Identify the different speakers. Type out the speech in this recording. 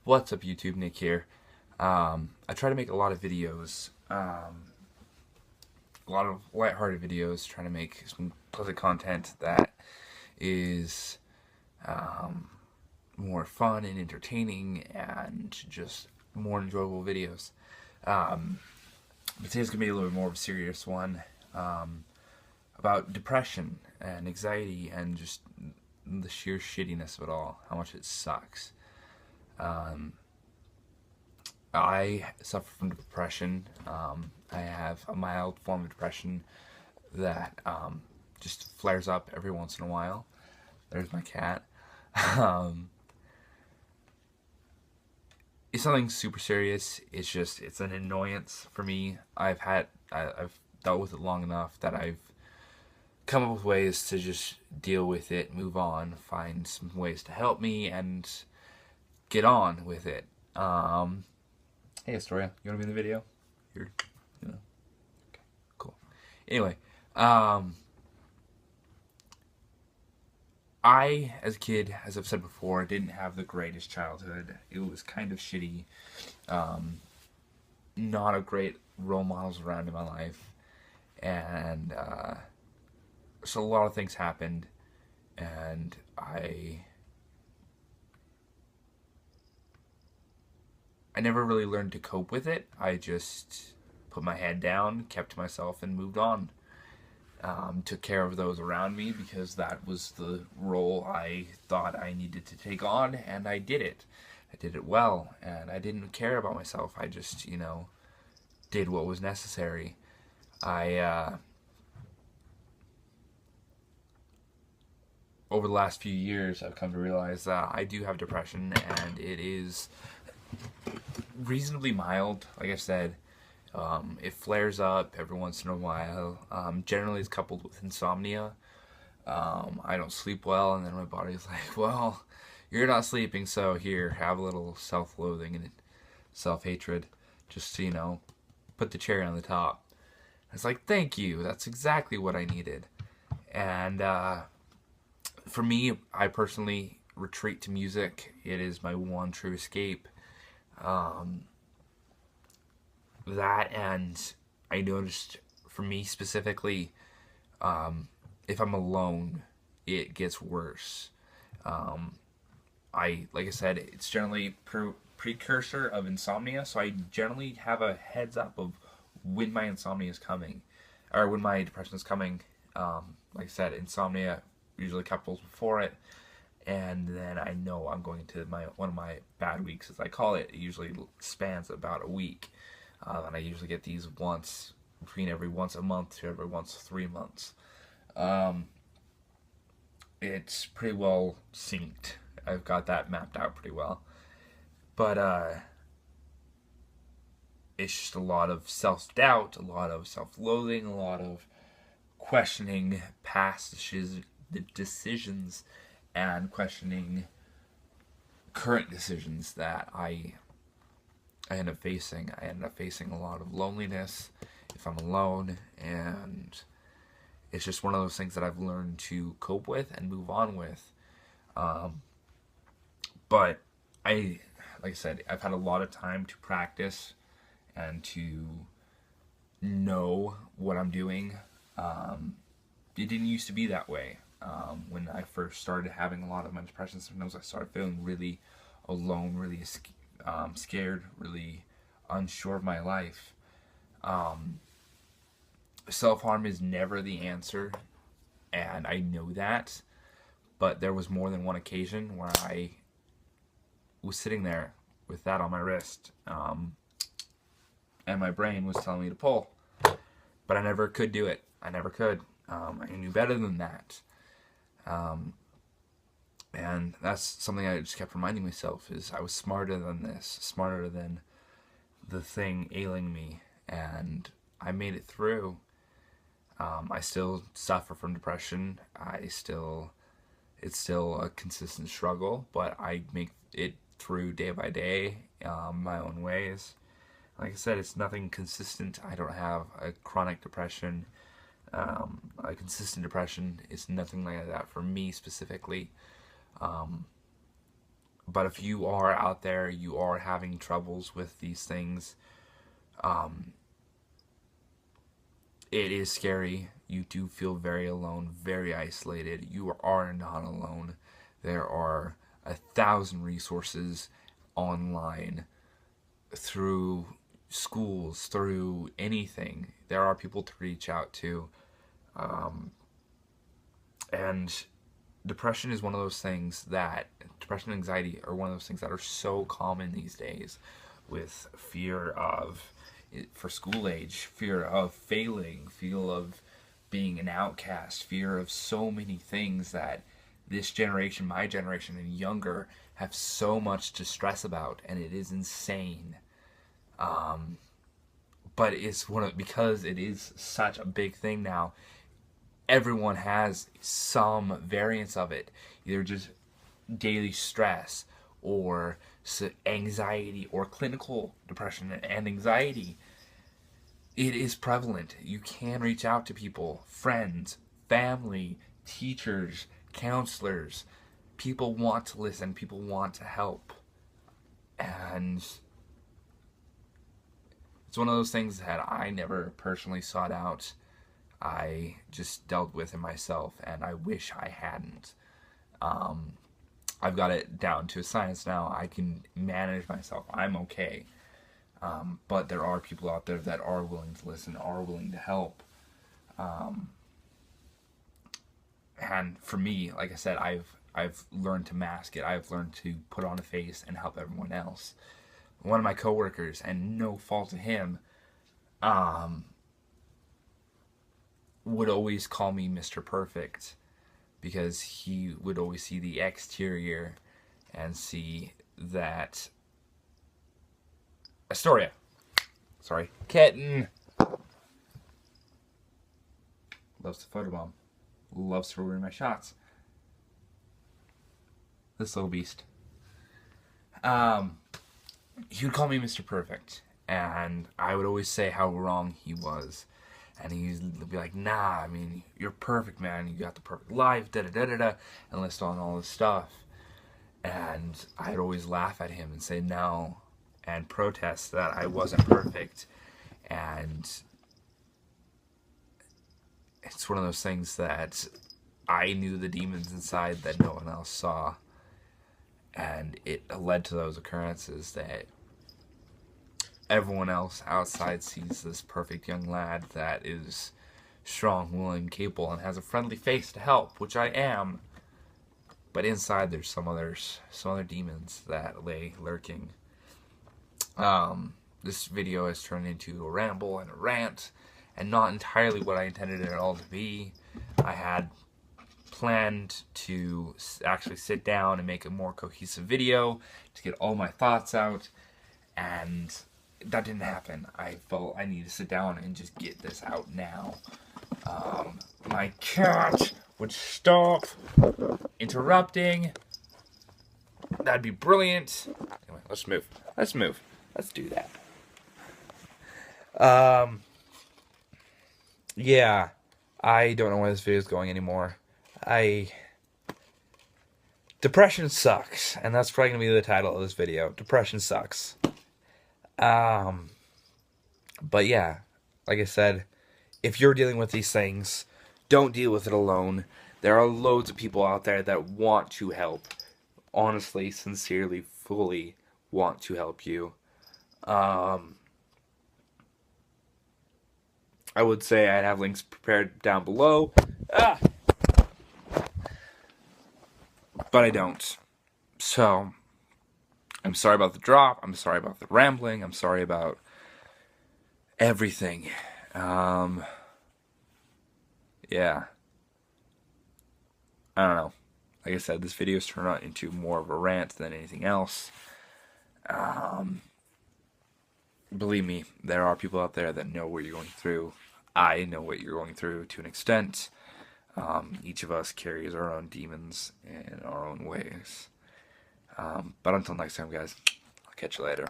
Speaker 1: What's up, YouTube? Nick here. I try to make a lot of videos, a lot of lighthearted videos, trying to make some pleasant content that is more fun and entertaining and just more enjoyable videos. But today's going to be a little bit more of a serious one about depression and anxiety and just the sheer shittiness of it all, how much it sucks. I suffer from depression. I have a mild form of depression that just flares up every once in a while. There's my cat. It's something super serious. It's an annoyance for me. I've dealt with it long enough that I've come up with ways to just deal with it, move on, find some ways to help me, and get on with it. Hey Astoria, you wanna be in the video? You're, okay, cool. Anyway, I, as a kid, as I've said before, didn't have the greatest childhood. It was kind of shitty. Not a great role models around in my life. And, so a lot of things happened, and I never really learned to cope with it. I just put my head down, kept to myself, and moved on. Took care of those around me because that was the role I thought I needed to take on, and I did it. I did it well, and I didn't care about myself. I just, did what was necessary. Over the last few years, I've come to realize that I do have depression, and it is reasonably mild. Like I said, it flares up every once in a while. Generally, it's coupled with insomnia. I don't sleep well, and then my body's like, well, you're not sleeping, so here, have a little self-loathing and self-hatred, just to, put the cherry on the top. It's like, thank you, that's exactly what I needed. And for me, I personally retreat to music. It is my one true escape. That, and I noticed, for me specifically, if I'm alone, it gets worse. Like I said, it's generally precursor of insomnia, so I generally have a heads up of when my insomnia is coming, or when my depression is coming. Like I said, insomnia usually couples before it, and then I know I'm going to one of my bad weeks, as I call it. It usually spans about a week. And I usually get these between every once a month to every once 3 months. It's pretty well synced. I've got that mapped out pretty well. But it's just a lot of self-doubt, a lot of self-loathing, a lot of questioning past decisions, and questioning current decisions that I end up facing. I end up facing a lot of loneliness if I'm alone, and it's just one of those things that I've learned to cope with and move on with. But like I said, I've had a lot of time to practice and to know what I'm doing. It didn't used to be that way. When I first started having a lot of my depression symptoms, I started feeling really alone, really scared, really unsure of my life. Self-harm is never the answer, and I know that, but there was more than one occasion where I was sitting there with that on my wrist, and my brain was telling me to pull, but I never could do it. I never could. I knew better than that. And that's something I just kept reminding myself, is I was smarter than this, smarter than the thing ailing me, and I made it through. I still suffer from depression. It's still a consistent struggle, but I make it through day by day, my own ways. Like I said, it's nothing consistent. I don't have a chronic depression. A consistent depression is nothing like that for me specifically. But if you are out there, you are having troubles with these things, it is scary. You do feel very alone, very isolated. You are not alone. There are 1,000 resources online, through schools, through anything. There are people to reach out to. And depression is one of those things that, depression and anxiety are one of those things that are so common these days, with fear of, for school age, fear of failing, fear of being an outcast, fear of so many things that this generation, my generation, and younger have so much to stress about, and it is insane. But it's because it is such a big thing now, everyone has some variance of it, either just daily stress or anxiety or clinical depression and anxiety. It is prevalent. You can reach out to people, friends, family, teachers, counselors. People want to listen, people want to help. And it's one of those things that I never personally sought out. I just dealt with it myself, and I wish I hadn't. I've got it down to a science now. I can manage myself. I'm okay. But there are people out there that are willing to listen, are willing to help. And for me, like I said, I've learned to mask it. I've learned to put on a face and help everyone else. One of my coworkers, and no fault to him, would always call me Mr. Perfect, because he would always see the exterior and see that Astoria. Sorry. Kitten. Loves to photobomb. Loves to ruin my shots. This little beast. He would call me Mr. Perfect, and I would always say how wrong he was. And he'd be like, nah, I mean, you're perfect, man. You got the perfect life, da-da-da-da-da, and list on all this stuff. And I'd always laugh at him and say no, and protest that I wasn't perfect. And it's one of those things that I knew the demons inside that no one else saw. And it led to those occurrences that everyone else outside sees this perfect young lad that is strong, willing, capable, and has a friendly face to help, which I am. But inside there's some other demons that lay lurking. This video has turned into a ramble and a rant, and not entirely what I intended it all to be. I had planned to actually sit down and make a more cohesive video to get all my thoughts out, and that didn't happen. I felt I need to sit down and just get this out now. My cat would stop interrupting. That'd be brilliant. Anyway, let's move. Let's do that. Yeah, I don't know where this video is going anymore. Depression sucks, and that's probably gonna be the title of this video. Depression sucks. But yeah, like I said, if you're dealing with these things, don't deal with it alone. There are loads of people out there that want to help. Honestly, sincerely, fully want to help you. I would say I'd have links prepared down below. But I don't. So, I'm sorry about the drop. I'm sorry about the rambling. I'm sorry about everything. Yeah. I don't know. Like I said, this video's turned out into more of a rant than anything else. Believe me, there are people out there that know what you're going through. I know what you're going through to an extent. Each of us carries our own demons in our own ways. But until next time, guys, I'll catch you later.